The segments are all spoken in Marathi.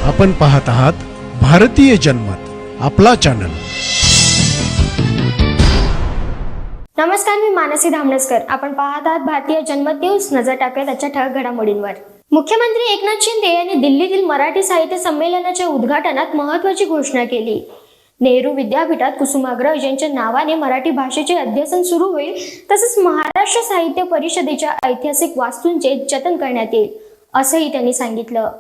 आपण पाहत आहात भारतीय जनमत, आपला चॅनल। नमस्कार, मी मानसी धामणसकर। आपण पाहत आहात भारतीय जनमत न्यूज। नजर टाकूया त्याच्या ठळक घडामोडींवर। मुख्यमंत्री एकनाथ शिंदे यांनी दिल्लीतील मराठी साहित्य संमेलनाच्या उद्घाटनात महत्त्वाची घोषणा केली। नेहरू विद्यापीठात कुसुमाग्रज यांच्या नावाने मराठी भाषेचे अध्ययन सुरू होईल, तसेच महाराष्ट्र साहित्य परिषदेच्या ऐतिहासिक वास्तूंचे जतन करण्यात येईल, असंही त्यांनी सांगितलं।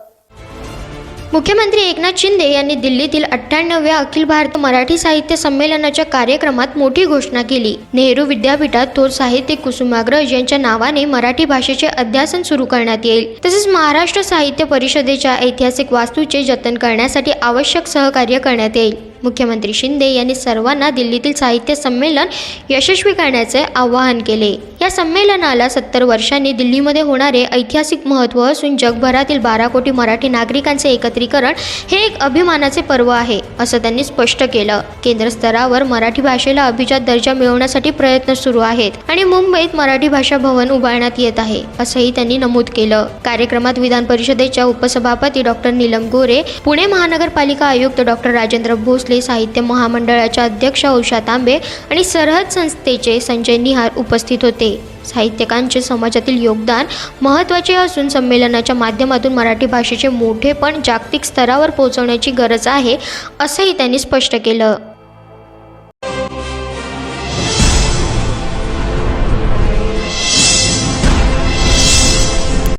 मुख्यमंत्री एकनाथ शिंदे यांनी दिल्लीतील 98व्या अखिल भारतीय मराठी साहित्य संमेलनाच्या कार्यक्रमात मोठी घोषणा केली। नेहरू विद्यापीठात थोर साहित्यिक कुसुमाग्रज यांच्या नावाने मराठी भाषेचे अध्यासन सुरू करण्यात येईल, तसेच महाराष्ट्र साहित्य परिषदेच्या ऐतिहासिक वास्तूचे जतन करण्यासाठी आवश्यक सहकार्य करण्यात येईल। मुख्यमंत्री शिंदे यांनी सर्वांना दिल्लीतील साहित्य संमेलन यशस्वी करण्याचे आवाहन केले। या संमेलनाला 70 वर्षांनी दिल्लीमध्ये होणारे ऐतिहासिक महत्त्व असून जगभरातील 12 कोटी मराठी नागरिकांचे एकत्रीकरण हे एक अभिमानाचे पर्व आहे, असं त्यांनी स्पष्ट केलं। केंद्र स्तरावर मराठी भाषेला अभिजात दर्जा मिळवण्यासाठी प्रयत्न सुरू आहेत आणि मुंबईत मराठी भाषा भवन उभारण्यात येत आहे, असंही त्यांनी नमूद केलं। कार्यक्रमात विधान परिषदेच्या उपसभापती डॉक्टर नीलम गोरे, पुणे महानगरपालिका आयुक्त डॉक्टर राजेंद्र भोसले, साहित्य महामंडळाच्या अध्यक्ष उषा तांबे आणि सरहद संस्थेचे संजय निहार उपस्थित होते। साहित्यिकांचे समाजातील योगदान महत्त्वाचे असून संमेलनाच्या माध्यमातून मराठी भाषेचे मोठेपण जागतिक स्तरावर पोहोचवण्याची गरज आहे, असंही त्यांनी स्पष्ट केलं।